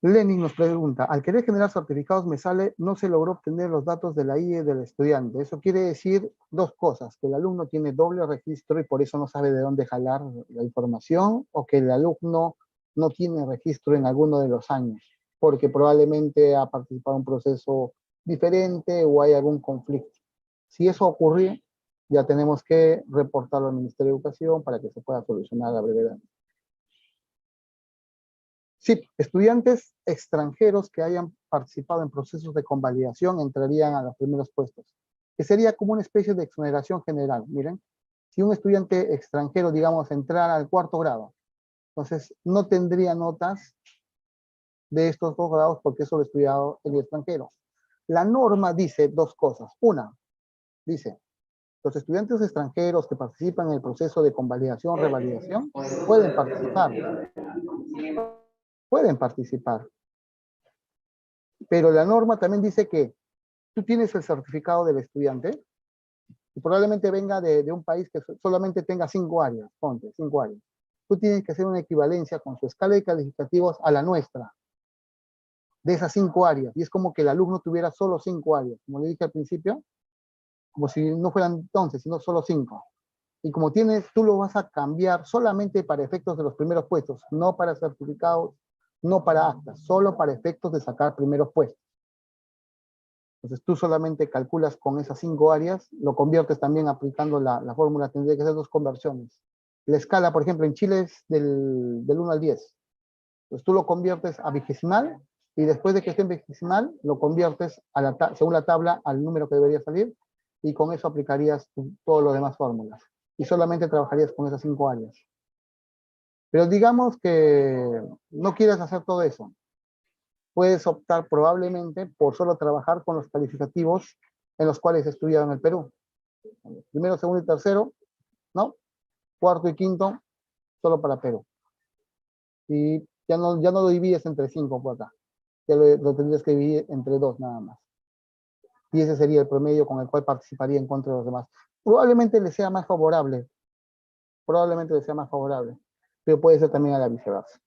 Lenin nos pregunta, al querer generar certificados me sale, no se logró obtener los datos de la IE del estudiante. Eso quiere decir 2 cosas, que el alumno tiene doble registro y por eso no sabe de dónde jalar la información, o que el alumno no tiene registro en alguno de los años, porque probablemente ha participado en un proceso diferente o hay algún conflicto. Si eso ocurre, ya tenemos que reportarlo al Ministerio de Educación para que se pueda solucionar a la brevedad. Sí, estudiantes extranjeros que hayan participado en procesos de convalidación entrarían a los primeros puestos, que sería como una especie de exoneración general. Miren, Si un estudiante extranjero, digamos, entrara al 4º grado, entonces no tendría notas de estos 2 grados porque eso lo he estudiado en el extranjero. La norma dice 2 cosas. Una, dice, los estudiantes extranjeros que participan en el proceso de convalidación, revalidación, pueden participar. Pueden participar. Pero la norma también dice que tú tienes el certificado del estudiante y probablemente venga de un país que solamente tenga 5 áreas, ponte, 5 áreas. Tú tienes que hacer una equivalencia con su escala de calificativos a la nuestra, de esas 5 áreas. Y es como que el alumno tuviera solo 5 áreas, como le dije al principio, como si no fueran 11, sino solo 5. Y como tienes, tú lo vas a cambiar solamente para efectos de los primeros puestos, no para certificados, no para actas, solo para efectos de sacar primeros puestos. Entonces tú solamente calculas con esas 5 áreas, lo conviertes también aplicando la fórmula, tendría que hacer 2 conversiones. La escala, por ejemplo, en Chile es del 1 al 10. Entonces tú lo conviertes a vigesimal y después de que esté en vigesimal, lo conviertes según la tabla al número que debería salir y con eso aplicarías todas las demás fórmulas. Y solamente trabajarías con esas 5 áreas. Pero digamos que no quieres hacer todo eso. Puedes optar probablemente por solo trabajar con los calificativos en los cuales he estudiado en el Perú. Primero, segundo y tercero, ¿no? Cuarto y quinto, solo para Perú. Y ya no lo divides entre 5 por acá. Ya lo tendrías que dividir entre 2 nada más. Y ese sería el promedio con el cual participaría en contra de los demás. Probablemente le sea más favorable. Pero puede ser también a la viceversa.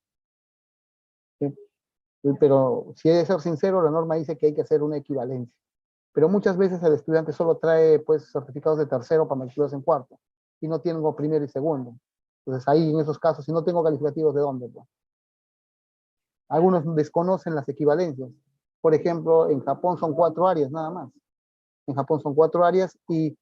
¿Sí? Pero si he de ser sincero, la norma dice que hay que hacer una equivalencia. Pero muchas veces el estudiante solo trae pues, certificados de tercero para matricularse en cuarto. Y no tengo primero y segundo. Entonces ahí, en esos casos, si no tengo calificativos, ¿de dónde? Pues? Algunos desconocen las equivalencias. Por ejemplo, en Japón son 4 áreas nada más. En Japón son 4 áreas y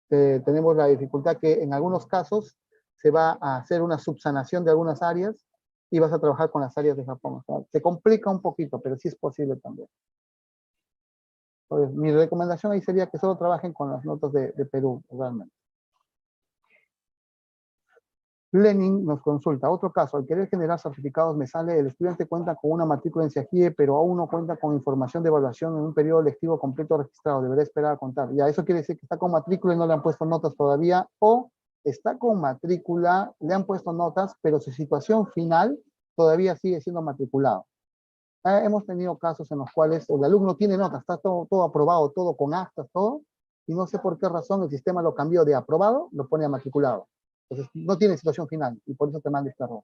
tenemos la dificultad que en algunos casos se va a hacer una subsanación de algunas áreas y vas a trabajar con las áreas de Japón. O sea, se complica un poquito, pero sí es posible también. Entonces, mi recomendación ahí sería que solo trabajen con las notas de Perú, realmente. Lenin nos consulta. Otro caso, al querer generar certificados me sale, el estudiante cuenta con una matrícula en CIAGIE, pero aún no cuenta con información de evaluación en un periodo lectivo completo registrado. Deberá esperar a contar. Ya, eso quiere decir que está con matrícula y no le han puesto notas todavía, o está con matrícula, le han puesto notas, pero su situación final todavía sigue siendo matriculado. Hemos tenido casos en los cuales el alumno tiene notas, está todo aprobado, todo con actas, todo, y no sé por qué razón el sistema lo cambió de aprobado, lo pone a matriculado. Entonces, no tiene situación final y por eso te manda este error.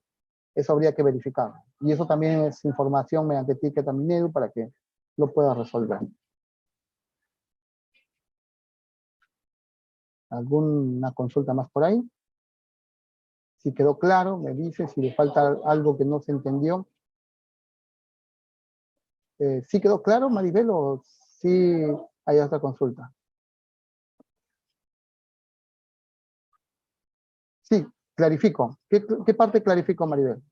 Eso habría que verificar. Y eso también es información mediante ticket a Minedu para que lo pueda resolver. ¿Alguna consulta más por ahí? Si quedó claro, me dice. Si le falta algo que no se entendió. ¿Sí quedó claro, Maribel, o sí hay otra consulta? Sí, clarifico. ¿Qué parte clarifico, Maribel?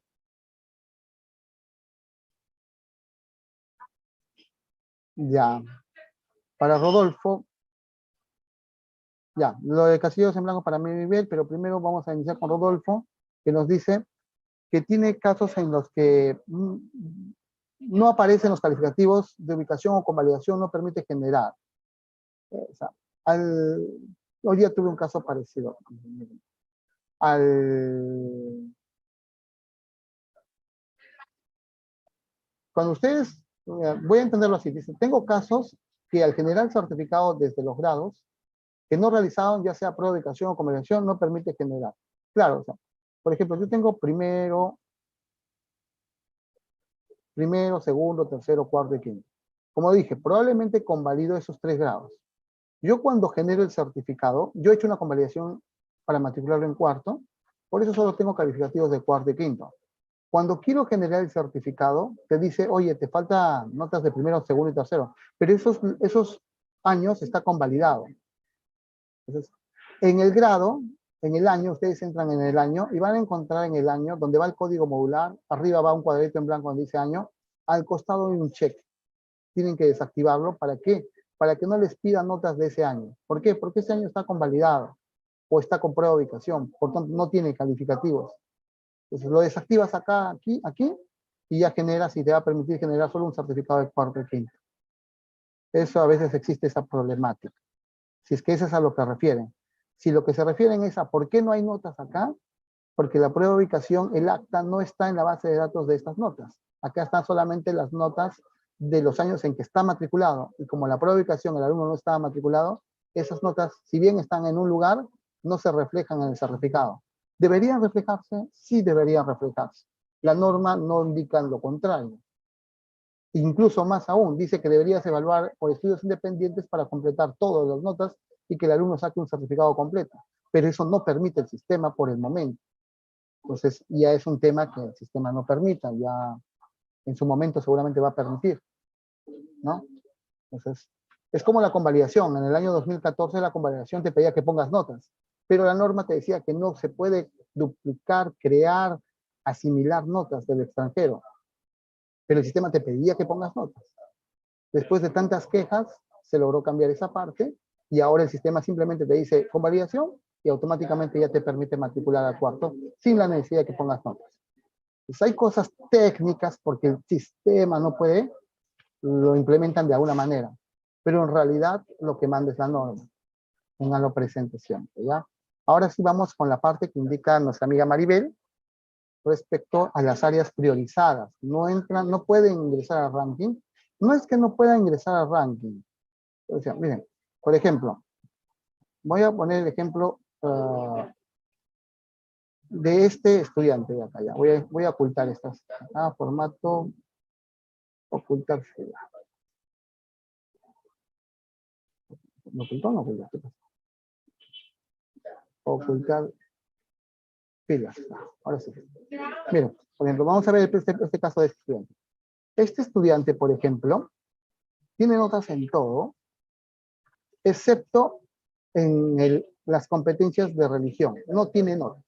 Ya. Para Rodolfo, ya, lo de Casillos en blanco para Maribel, pero primero vamos a iniciar con Rodolfo, que nos dice que tiene casos en los que no aparecen los calificativos de ubicación o convalidación, no permite generar. O sea, hoy día tuve un caso parecido. Cuando ustedes, voy a entenderlo así, dicen, tengo casos que al generar certificado desde los grados, que no realizaron ya sea prueba de ubicación o convalidación, no permite generar. Claro, o sea, por ejemplo, yo tengo primero, segundo, tercero, cuarto y quinto. Como dije, probablemente convalido esos 3 grados. Yo cuando genero el certificado, yo he hecho una convalidación para matricularlo en cuarto, por eso solo tengo calificativos de cuarto y quinto. Cuando quiero generar el certificado, te dice, oye, te faltan notas de primero, segundo y tercero, pero esos años está convalidado. Entonces, en el grado, en el año, ustedes entran en el año y van a encontrar en el año, donde va el código modular, arriba va un cuadrito en blanco donde dice año, al costado hay un check. Tienen que desactivarlo, ¿para qué? para que no les pidan notas de ese año. ¿Por qué? Porque ese año está convalidado o está con prueba de ubicación, por tanto no tiene calificativos. Entonces lo desactivas acá, aquí, y ya generas y te va a permitir generar solo un certificado de cuarto y quinto. Eso a veces existe esa problemática. Si es que eso es a lo que refieren. Si lo que se refieren es a por qué no hay notas acá, porque la prueba de ubicación, el acta, no está en la base de datos de estas notas. Acá están solamente las notas de los años en que está matriculado. Y como la prueba de ubicación, el alumno no estaba matriculado, esas notas, si bien están en un lugar, no se reflejan en el certificado. ¿Deberían reflejarse? Sí deberían reflejarse. La norma no indica lo contrario. Incluso más aún, dice que deberías evaluar por estudios independientes para completar todas las notas y que el alumno saque un certificado completo. Pero eso no permite el sistema por el momento. Entonces ya es un tema que el sistema no permita, ya en su momento seguramente va a permitir, ¿no? Entonces, es como la convalidación. En el año 2014 la convalidación te pedía que pongas notas, pero la norma te decía que no se puede duplicar, crear, asimilar notas del extranjero. Pero el sistema te pedía que pongas notas. Después de tantas quejas, se logró cambiar esa parte y ahora el sistema simplemente te dice convalidación y automáticamente ya te permite matricular al cuarto sin la necesidad de que pongas notas. Pues hay cosas técnicas porque el sistema no puede, lo implementan de alguna manera, pero en realidad lo que manda es la norma. Tenganlo presente siempre, ¿ya? Ahora sí vamos con la parte que indica nuestra amiga Maribel respecto a las áreas priorizadas. No entran, no pueden ingresar al ranking. No es que no puedan ingresar al ranking. O sea, miren, por ejemplo, voy a poner el ejemplo de este estudiante de acá. Ya. Voy a ocultar estas. Formato, ocultar fila. ¿No ocultó o no ocultó? ¿Qué pasa? Ocultar filas. Ahora sí. Miren, por ejemplo, vamos a ver este caso de este estudiante. Este estudiante, por ejemplo, tiene notas en todo, excepto en las competencias de religión. No tiene notas.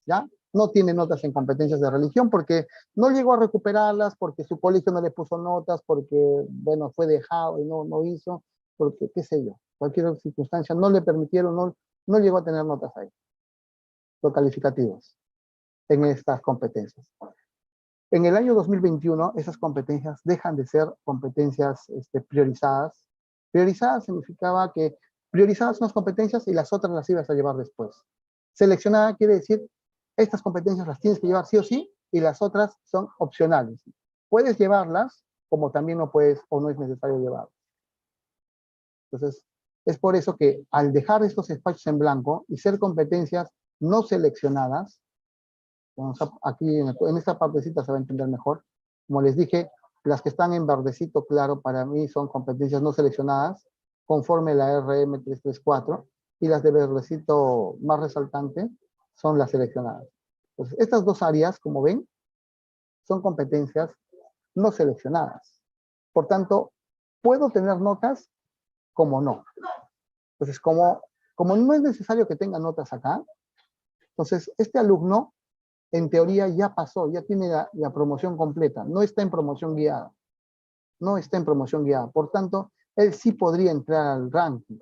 ¿Ya? No tiene notas en competencias de religión porque no llegó a recuperarlas, porque su colegio no le puso notas, porque, bueno, fue dejado y no hizo, porque, qué sé yo, cualquier circunstancia no le permitieron, no llegó a tener notas ahí, los calificativos, en estas competencias. En el año 2021, esas competencias dejan de ser competencias priorizadas. Priorizadas significaba que priorizadas unas competencias y las otras las ibas a llevar después. Seleccionada quiere decir, estas competencias las tienes que llevar sí o sí, y las otras son opcionales. Puedes llevarlas, como también no puedes o no es necesario llevarlas. Entonces, es por eso que al dejar estos espacios en blanco y ser competencias no seleccionadas, aquí en esta partecita se va a entender mejor. Como les dije, las que están en verdecito claro para mí son competencias no seleccionadas, conforme la RM 334, y las de verdecito más resaltante son las seleccionadas. Entonces, estas dos áreas, como ven, son competencias no seleccionadas. Por tanto, puedo tener notas como no. Entonces, como no es necesario que tenga notas acá, entonces este alumno en teoría ya pasó, ya tiene la promoción completa, no está en promoción guiada. No está en promoción guiada. Por tanto, él sí podría entrar al ranking,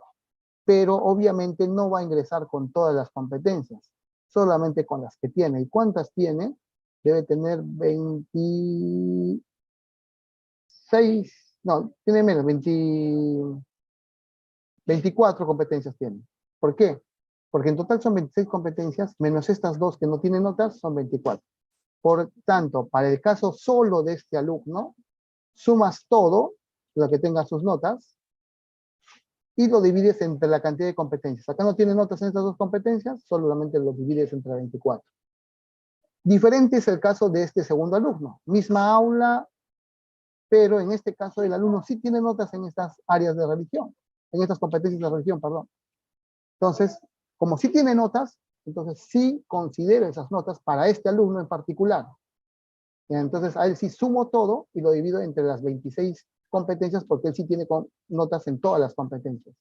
pero obviamente no va a ingresar con todas las competencias, solamente con las que tiene. ¿Y cuántas tiene? Debe tener 26, no, tiene menos, 24 competencias tiene. ¿Por qué? Porque en total son 26 competencias, menos estas dos que no tienen notas, son 24. Por tanto, para el caso solo de este alumno, sumas todo, lo que tenga sus notas, y lo divides entre la cantidad de competencias. Acá no tiene notas en estas dos competencias, solamente lo divides entre 24. Diferente es el caso de este segundo alumno. Misma aula, pero en este caso el alumno sí tiene notas en estas áreas de religión, en estas competencias de religión, perdón. Entonces, como sí tiene notas, entonces sí considero esas notas para este alumno en particular. Entonces a él sí sumo todo y lo divido entre las 26 competencias porque él sí tiene notas en todas las competencias.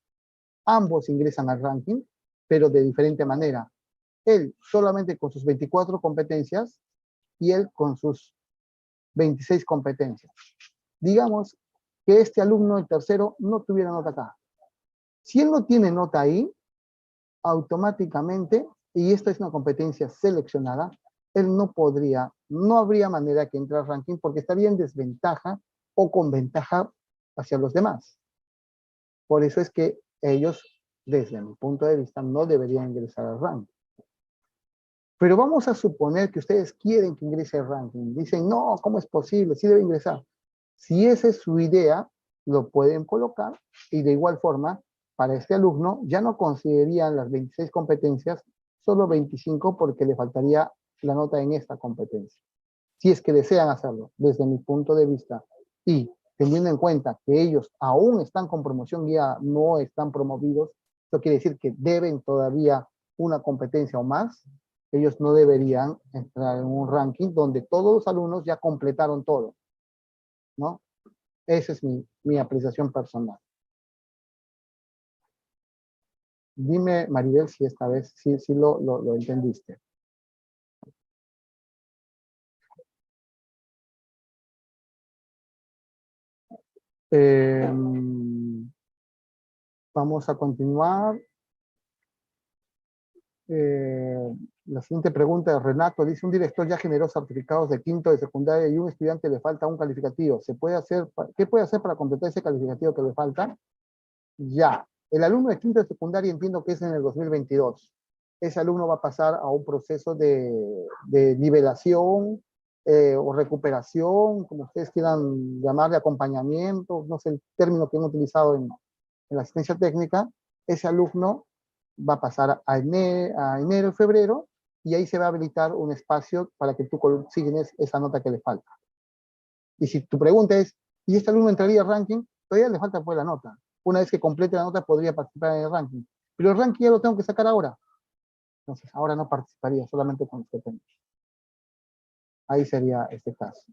Ambos ingresan al ranking, pero de diferente manera. Él solamente con sus 24 competencias y él con sus 26 competencias. Digamos que este alumno, el tercero, no tuviera nota acá. Si él no tiene nota ahí, automáticamente, y esta es una competencia seleccionada, él no podría, no habría manera que entre al ranking porque estaría en desventaja o con ventaja hacia los demás. Por eso es que ellos, desde mi punto de vista, no deberían ingresar al ranking. Pero vamos a suponer que ustedes quieren que ingrese al ranking. Dicen, no, ¿cómo es posible? Sí debe ingresar. Si esa es su idea, lo pueden colocar y de igual forma, para este alumno ya no considerarían las 26 competencias, solo 25 porque le faltaría la nota en esta competencia. Si es que desean hacerlo, desde mi punto de vista, y teniendo en cuenta que ellos aún están con promoción guiada, no están promovidos, eso quiere decir que deben todavía una competencia o más, ellos no deberían entrar en un ranking donde todos los alumnos ya completaron todo, ¿no? Esa es mi apreciación personal. Dime, Maribel, si esta vez sí lo entendiste. Vamos a continuar. La siguiente pregunta de Renato dice: un director ya generó certificados de quinto de secundaria y un estudiante le falta un calificativo. ¿Qué puede hacer para completar ese calificativo que le falta? Ya, el alumno de quinto de secundaria entiendo que es en el 2022. Ese alumno va a pasar a un proceso de nivelación o recuperación, como ustedes quieran llamarle, acompañamiento, no sé el término que han utilizado en la asistencia técnica. Ese alumno va a pasar a enero y febrero, y ahí se va a habilitar un espacio para que tú consignes esa nota que le falta. Y si tu pregunta es, ¿y este alumno entraría al ranking? Todavía le falta pues la nota. Una vez que complete la nota podría participar en el ranking. Pero el ranking ya lo tengo que sacar ahora. Entonces ahora no participaría, solamente con los que tengo. Ahí sería este caso.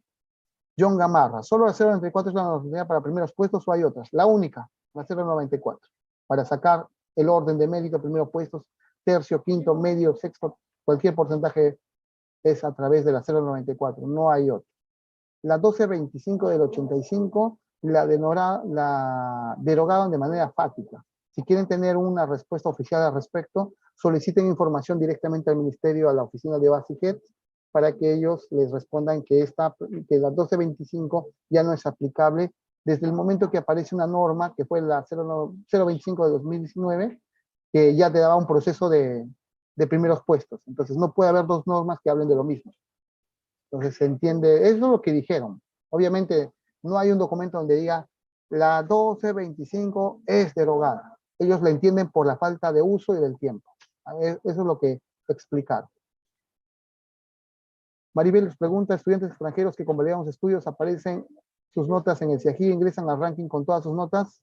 John Gamarra, ¿solo la 094 es la oportunidad para primeros puestos o hay otras? La única, la 094. Para sacar el orden de mérito, primeros puestos, tercio, quinto, medio, sexto, cualquier porcentaje es a través de la 094, no hay otra. La 1225 del 85 la derogaron de manera fática. Si quieren tener una respuesta oficial al respecto, soliciten información directamente al ministerio, a la oficina de Basiquet, para que ellos les respondan que la 1225 ya no es aplicable desde el momento que aparece una norma, que fue la 025 de 2019, que ya te daba un proceso de primeros puestos. Entonces no puede haber dos normas que hablen de lo mismo. Entonces se entiende, eso es lo que dijeron. Obviamente no hay un documento donde diga la 1225 es derogada. Ellos la entienden por la falta de uso y del tiempo. Eso es lo que explicaron. Maribel les pregunta: estudiantes extranjeros que convalidan los estudios, ¿aparecen sus notas en el CIAGI, ingresan al ranking con todas sus notas?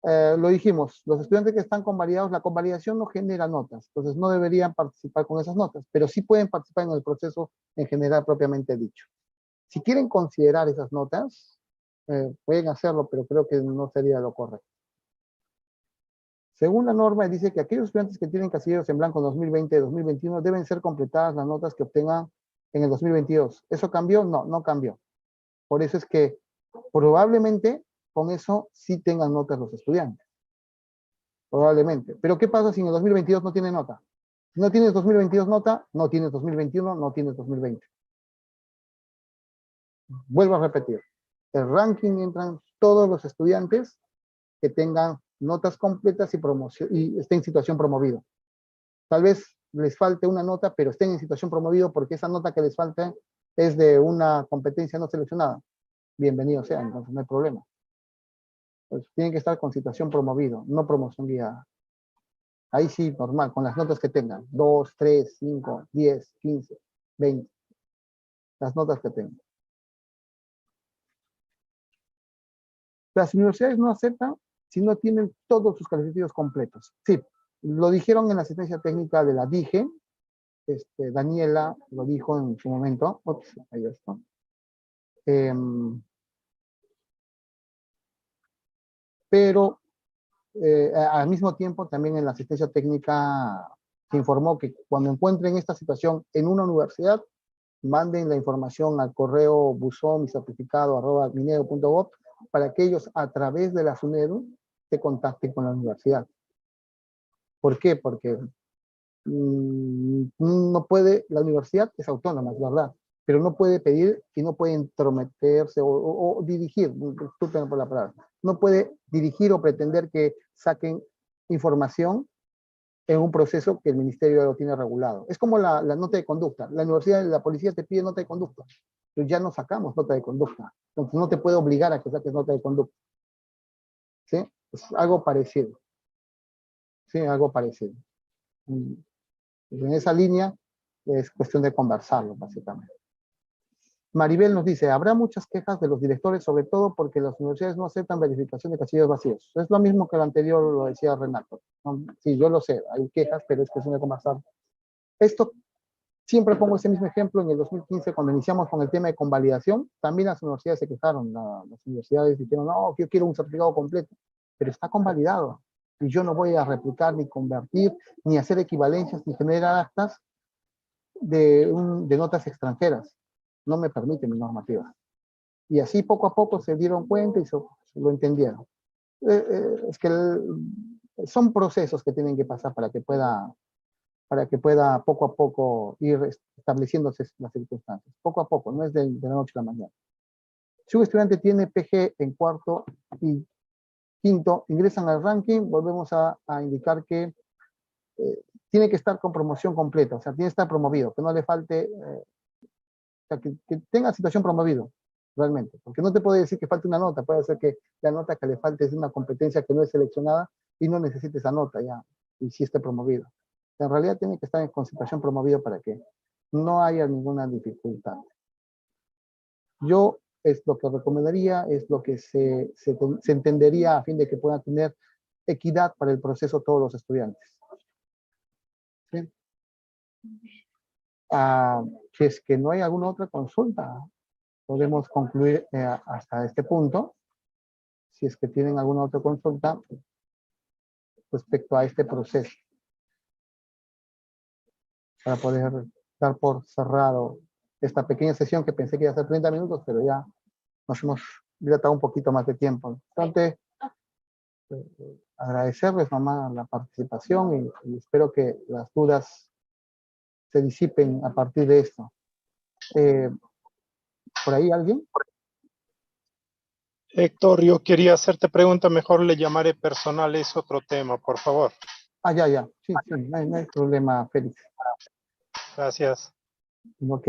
Lo dijimos, los estudiantes que están convalidados, la convalidación no genera notas, entonces no deberían participar con esas notas, pero sí pueden participar en el proceso en general propiamente dicho. Si quieren considerar esas notas, pueden hacerlo, pero creo que no sería lo correcto. Según la norma, dice que aquellos estudiantes que tienen casilleros en blanco en 2020 y 2021 deben ser completadas las notas que obtengan en el 2022. ¿Eso cambió? No, no cambió. Por eso es que probablemente con eso sí tengan notas los estudiantes. Probablemente. Pero ¿qué pasa si en el 2022 no tiene nota? Si no tienes 2022 nota, no tienes 2021, no tienes 2020. Vuelvo a repetir. El ranking entran todos los estudiantes que tengan notas completas y estén en situación promovido. Tal vez les falte una nota, pero estén en situación promovido porque esa nota que les falta es de una competencia no seleccionada. Bienvenido sea, entonces no hay problema. Pues tienen que estar con situación promovido, no promoción guiada. Ahí sí, normal, con las notas que tengan. 2, 3, 5, 10, 15, 20. Las notas que tengan. Las universidades no aceptan si no tienen todos sus calificativos completos. Sí, lo dijeron en la asistencia técnica de la DIGE. Daniela lo dijo en su momento. Ups, ahí está. Pero al mismo tiempo también en la asistencia técnica se informó que cuando encuentren esta situación en una universidad, manden la información al correo buzón mi certificado @minero.gov para que ellos a través de la SUNEDU se contacten con la universidad. ¿Por qué? Porque no puede, la universidad es autónoma, es verdad, pero no puede pedir y no puede entrometerse o dirigir, disculpen por la palabra, no puede dirigir o pretender que saquen información en un proceso que el ministerio lo tiene regulado. Es como la nota de conducta. La universidad, la policía te pide nota de conducta, pero ya no sacamos nota de conducta. Entonces no te puede obligar a que saques nota de conducta. ¿Sí? Es algo parecido. Sí, algo parecido. En esa línea es cuestión de conversarlo, básicamente. Maribel nos dice, habrá muchas quejas de los directores, sobre todo porque las universidades no aceptan verificación de casillas vacíos. Es lo mismo que lo anterior lo decía Renato. Sí, yo lo sé, hay quejas, pero es cuestión de conversar. Esto, siempre pongo ese mismo ejemplo, en el 2015, cuando iniciamos con el tema de convalidación, también las universidades se quejaron, las universidades dijeron, no, yo quiero un certificado completo, pero está convalidado, y yo no voy a replicar, ni convertir, ni hacer equivalencias, ni generar actas de notas extranjeras. No me permite mi normativa. Y así poco a poco se dieron cuenta y lo entendieron. Es que son procesos que tienen que pasar para que pueda poco a poco ir estableciéndose las circunstancias. Poco a poco, no es de la noche a la mañana. Si un estudiante tiene PG en cuarto y quinto, ingresan al ranking, volvemos a indicar que tiene que estar con promoción completa, o sea, tiene que estar promovido, que no le falte, o sea, que tenga situación promovido, realmente, porque no te puede decir que falte una nota, puede ser que la nota que le falte es una competencia que no es seleccionada y no necesite esa nota ya, y sí esté promovido. En realidad tiene que estar con situación promovido para que no haya ninguna dificultad. Yo es lo que recomendaría, es lo que se entendería a fin de que puedan tener equidad para el proceso todos los estudiantes. ¿Sí? Si es que no hay alguna otra consulta, podemos concluir hasta este punto. Si es que tienen alguna otra consulta respecto a este proceso, para poder dar por cerrado esta pequeña sesión que pensé que iba a ser 30 minutos, pero ya nos hemos dilatado un poquito más de tiempo. Entonces, agradecerles nomás la participación y espero que las dudas se disipen a partir de esto. ¿Por ahí alguien? Héctor, yo quería hacerte pregunta, mejor le llamaré personal, es otro tema, por favor. Ya. Sí, no hay problema, Félix. Gracias. Ok,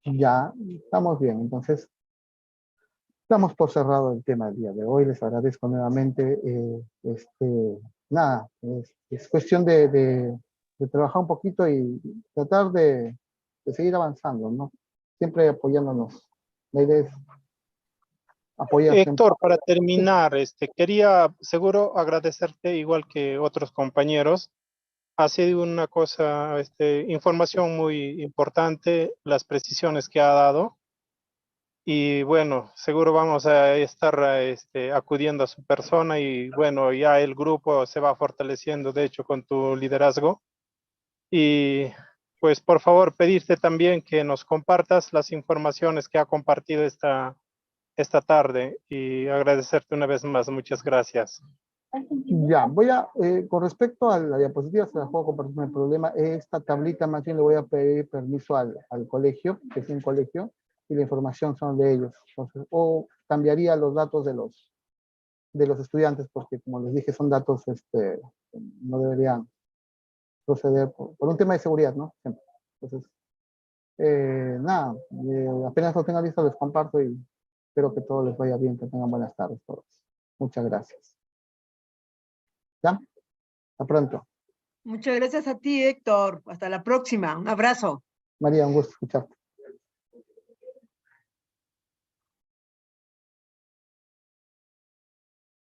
ya, estamos bien. Entonces, damos por cerrado el tema del día de hoy. Les agradezco nuevamente. Nada, es cuestión de trabajar un poquito y tratar de seguir avanzando, ¿no? Siempre apoyándonos. La idea es apoyar siempre. Héctor, para terminar, quería seguro agradecerte, igual que otros compañeros. Ha sido una cosa, información muy importante, las precisiones que ha dado. Y bueno, seguro vamos a estar acudiendo a su persona y bueno, ya el grupo se va fortaleciendo, de hecho, con tu liderazgo. Y pues por favor pedirte también que nos compartas las informaciones que ha compartido esta tarde y agradecerte una vez más. Muchas gracias. Ya, con respecto a la diapositiva, se la puedo compartir, no hay problema. Esta tablita más bien le voy a pedir permiso al colegio, que es un colegio, y la información son de ellos. Entonces, o cambiaría los datos de los estudiantes, porque como les dije, son datos, no deberían proceder por un tema de seguridad, ¿no? Siempre. Entonces, nada, apenas lo tenga listo les comparto y espero que todo les vaya bien, que tengan buenas tardes todos. Muchas gracias. ¿Ya? Hasta pronto. Muchas gracias a ti, Héctor. Hasta la próxima. Un abrazo. María, un gusto escucharte.